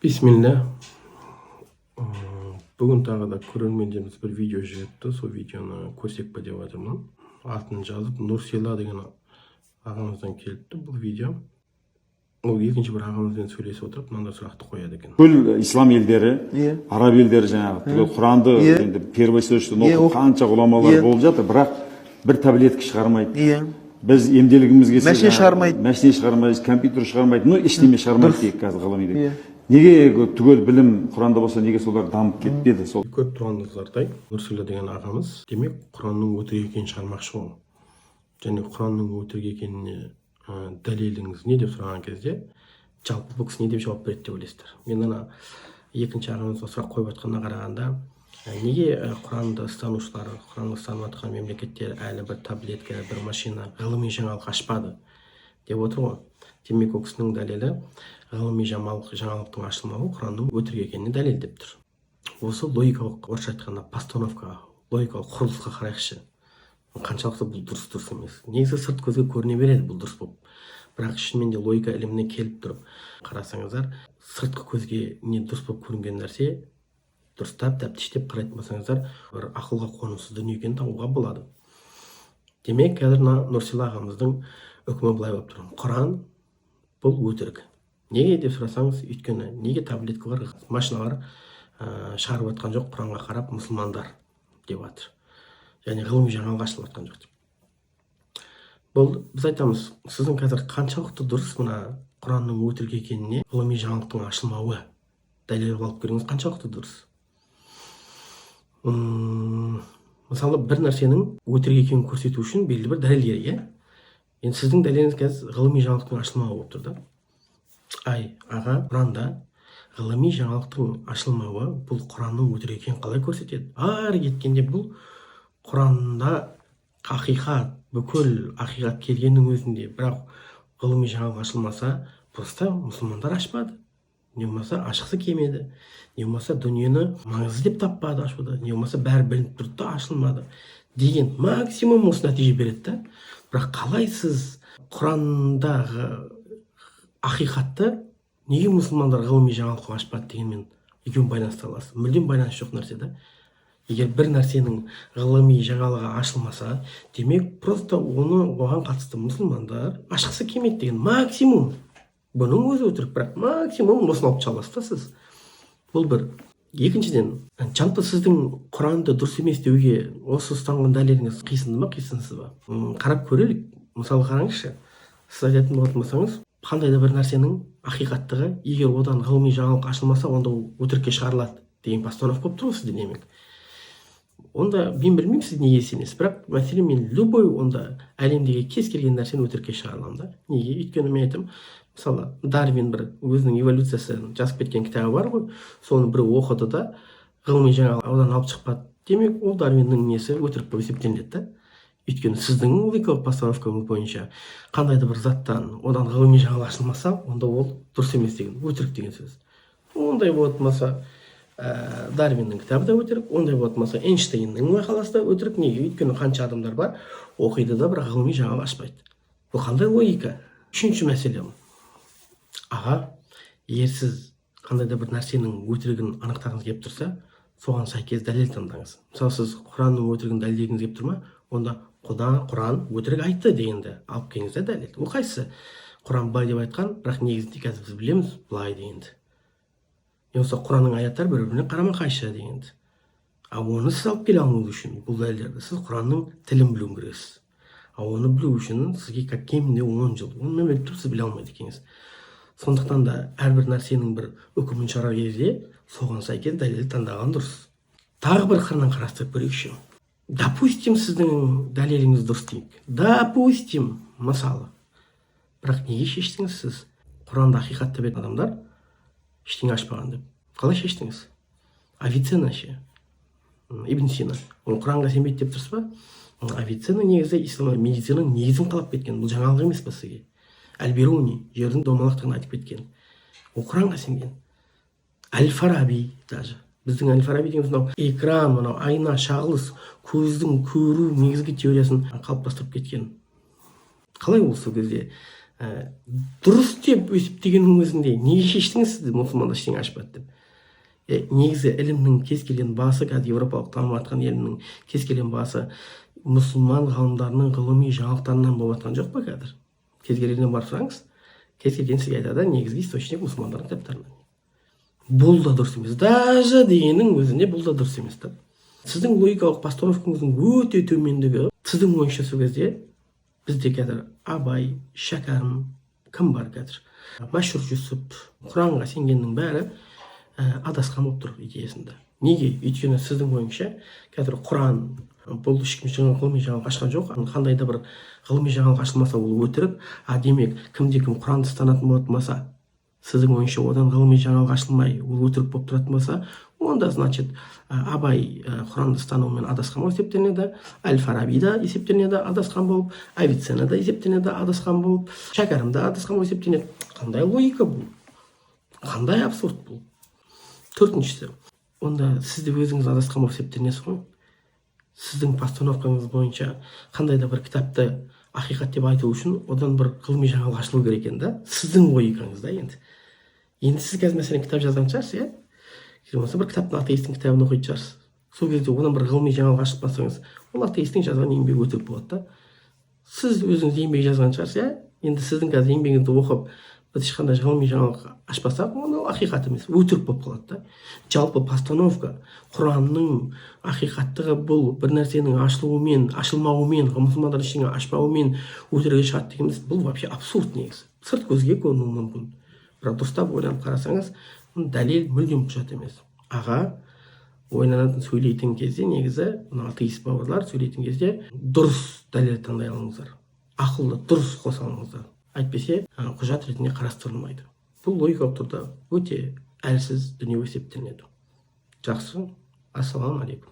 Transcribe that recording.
Бисмилля. Бүгін тағы да көрермендеріміз бір видео жіберіпті. Сол видеоны көрсек па деп жатырмын. Атын жазып Нұрсила деген ағамыздан келіпті бұл видео. Ол екінші бір ағамызбен сөйлесіп отырып мынандай сұрақты қояды екен. Бүкіл ислам елдері, араб елдері жаңағы Құранды енді первый сөзді оқып қанша ғұламалар болып жатыр, бірақ бір таблетка шығармайды. Біз емделігімізге машина шығармайды, компьютер шығармайды, ну ештеме шығармайды дейік қазір ғылыми. Неге түгел білім Құранда болса, неге солар дамып кетпеді? Сол көріп тұрғаныңыздардай, Нұрсила деген ағамыз демек Құранның өтірік екенін шығармақшы ғой. Және Құранның өтірік екеніне дәлеліңіз не деп сұраған кезде, жалпы бұл кісі не деп жауап береді деп ойлайсыздар? Мен ана екінші ағамызға сұрақ қойып жатқанына қарағанда, неге Құранды ұстанушылар, Құранды ұстанып жатқан мемлекеттер әлі бір таблетка, бір машина, ғылыми жаңалық ашпады деп отыр ғой. Демек ол кісінің дәлелі ғылыми жаңалықтың ашылмауы Құранның өтірік екеніне дәлелдеп тұр. Осы логикалық, орысша айтқанда постановка, логикалық құрылысқа қарайықшы. Қаншалықты бұл дұрыс емес. Негізі сырт көзге көріне береді бұл дұрыс болып. Бірақ шынымен де логика іліміне келіп тұрып қарасаңыздар, сыртқы көзге не дұрыс болып көрінген нәрсе дұрыстап тәптіштеп қарайтын болсаңыздар, бір ақылға қонымсыз дүние екенін табуға болады. Демек, қазір Нұрсила ағамыздың үкімі былай болып тұр. Құран бұл өтірік. Неге деп сұрасаңыз, өйткені неге таблеткалар, машиналар шығарып жатқан жоқ, Құранға қарап мұсылмандар деп жатыр. Және ғылыми жаңалық ашылып жатқан жоқ деп. Бұл біз айтамыз, сіздің қазір қаншалықты дұрыс мына Құранның өтірік екеніне ғылыми жаңалықтың ашылмауы дәлел алып көріңіз, қаншалықты дұрыс. Мысалы, бір нәрсенің өтірік екенін көрсету үшін белгілі бір дәлел керек, енді сіздің дәлеліңіз қазір ғылыми жаңалықтың ашылмауы болып тұр да. Аға, Құранда ғылыми жаңалықтың ашылмауы бұл Құранның өтірік екенін қалай көрсетеді? Ары кеткенде бұл Құранда ақиқат, бүкіл ақиқат келгеннің өзінде, бірақ ғылыми жаңалық ашылмаса, просто мұсылмандар ашпады. Не болмаса ашқысы келмеді, не болмаса дүниені маңызды деп таппады ашуды, не болмаса бәрі білініп тұрды да ашылмады деген максимум осы нәтиже береді да. Бірақ қалай сіз Құрандағы ақиқатты неге мұсылмандар ғылыми жаңалыққа ашпады дегенмен екеуін байланыстыра аласыз? Мүлдем байланыс жоқ нәрсе да. Егер бір нәрсенің ғылыми жаңалығы ашылмаса, демек просто оған қатысты мұсылмандар ашқысы келмейді деген максимум. Бұның өзі өтірік, бірақ максимум осыны алып шыға аласыз да сіз. Бұл бір. Екіншіден, жалпы сіздің Құранды дұрыс емес деуге осы ұстанған дәлеліңіз қисынды ма, қисынсыз ба? Қарап көрелік. Мысалы қараңызшы, сіз айтатын болатын болсаңыз, қандай да бір нәрсенің ақиқаттығы, егер одан ғылыми жаңалық ашылмаса, онда ол өтірікке шығарылады деген постановка болып тұр ғой сізде демек. Онда мен білмеймін сіз неге сенесіз, бірақ мәселен мен любой онда әлемдегі кез келген нәрсені өтірікке шығара аламын да. Неге? Өйткені мен айтамын, мысалы Дарвин бір өзінің эволюциясын жазып кеткен кітабы бар ғой, соны бір оқыды да ғылыми жаңалық одан алып шықпады. Демек ол Дарвиннің несі өтірік болып есептелінеді да. Өйткені сіздің логикалық постановкаңыз бойынша қандай да бір заттан одан ғылыми жаңалық ашылмаса, онда ол дұрыс емес деген, өтірік деген сөз. Ондай болмаса Дарвиннің кітабы да өтірік, ондай болмаса Эйнштейннің мақаласы да өтірік. Неге? Өйткені қанша адамдар бар, оқиды да, бірақ ғылыми жаңалық ашпайды. Бұл қандай логика? Үшінші мәселе. Аға, егер сіз қандай да бір нәрсенің өтірігін анықтағыңыз келіп тұрса, соған сәйкес дәлел таңдаңыз. Мысалы, сіз Құранның өтірігін дәлелдегіңіз келіп тұр ма? Онда Құран өтірік айтты дегенді алып келіңіз да дәлел. Ол қайсысы? Құран былай деп айтқан, бірақ негізінде қазір біз білеміз былай дегенді. Немесе Құранның аяттары бір-біріне қарама-қайшы дегенді. Оны сіз алып келе алмау үшін бұл дәлелдерді сіз Құранның тілін білуің керексіз. Оны білу үшін сізге кемінде 10 жыл, оны біліп тұрып сіз біле алмайды екенсіз. Сондықтан да әрбір нәрсенің бір үкімін шығарар кезде соған сәйкес дәлел таңдаған дұрыс. Тағы бір қырынан қарастырып көрейікші. Допустим, сіздің дәлеліңіз дұрыс дейік. Допустим, мысалы. Бірақ неге шештіңіз сіз? Құранда ақиқат деп айтқан адамдар ештеңе ашпаған деп. Қалай шештіңіз? Авиценна ше. Ибн Сина. Ол Құранға сенбейді деп тұрсыз ба? Авиценна негізі ислам медицинаның негізін қалап кеткен. Бұл жаңалық емес па сізге? Әл-Бируни жердің домалақтығын айтып кеткен. Ол Құранға сенген. Әл-Фараби даже. Біздің Әл-Фараби деген мынау экран, мынау айна, шағылыс, көздің көру негізгі теориясын қалыптастырып кеткен. Қалай ол сол кезде дұрыс деп есептегеннің өзінде неге шештіңіз сіз мұсылмандар ештеңе ашпады деп? Негізі ілімнің кез келген басы, қазір еуропалық дамып жатқан елінің кез келген басы мұсылман ғалымдарының ғылыми жаңалықтарынан болып жатқан жоқ па қазір? Кез келгеннен барып сұраңыз, кез келген сізге айтады, негізгі источник мұсылмандардың кітаптарынан. Бұл да дұрыс емес. Даже дегеннің өзінде бұл да дұрыс емес. Сіздің логикалық постановкаңыздың өте төмендігі, сіздің ойыңызша сол кезде бізде қазір Абай, Шәкәрім, кім бар қазір? Мәшһүр Жүсіп, Құранға сенгеннің бәрі адасқан болып тұр идеясында. Неге? Өйткені сіздің ойыңша қазір Құран бұл ешкім жаңа ғылыми жаңалық ашқан жоқ. Қандай да бір ғылыми жаңалық ашылмаса ол өтірік. Демек, кімде-кім Құранды ұстанатын болатын болса, сіздің ойыңша одан ғылыми жаңалық ашылмай, ол өтірік болып тұратын болса, онда, значит, Абай Құранды ұстануымен адасқан болып есептелінеді, Әл-Фараби да есептелінеді адасқан болып, Авиценна да есептелінеді адасқан болып, Шәкәрім да адасқан болып есептелінеді. Қандай логика бұл? Қандай абсурд бұл? Төртіншісі, онда сіз де өзіңіз адасқан болып есептелінесіз ғой. Сіздің постановкаңыз бойынша қандай да бір кітапты ақиқат деп айту үшін одан бір ғылыми жаңалық ашылу керек екен да, сіздің логикаңызда енді. Енді сіз қазір мәселен кітап жазған шығарсыз, иә? Болмаса бір кітаптың атеистің кітабын оқитын шығарсыз. Сол кезде одан бір ғылыми жаңалық ашпасаңыз, ол атеистің жазған еңбегі өтірік болады да. Сіз өзіңіз еңбек жазған шығарсыз, иә? Енді сіздің қазір еңбегіңізді оқып, біз ешқандай ғылыми жаңалық ашпасақ, оны ақиқат емес, өтірік болып қалады да. Жалпы постановка, Құранның ақиқаттығы бұл бір нәрсенің ашылуымен, ашылмауымен, мұсылмандар ештеңе ашпауымен өтірігі шығады дегеніміз, бұл вообще абсурд негізі. Сырт көзге көрінуі мүмкін. Бірақ дұрыстап ойланып қарасаңыз, дәлел мүлдем құжат емес. Аға, ойланатын сөйлейтін кезде негізі, мына атеист бауырлар сөйлейтін кезде дұрыс дәлел таңдай алыңыздар. Ақылды дұрыс қоса алыңыздар. Әйтпесе, құжат ретінде қарастырылмайды. Бұл логикалық тұрда өте әлсіз дүние есептелінеді. Жақсы, ассалаумағалейкум.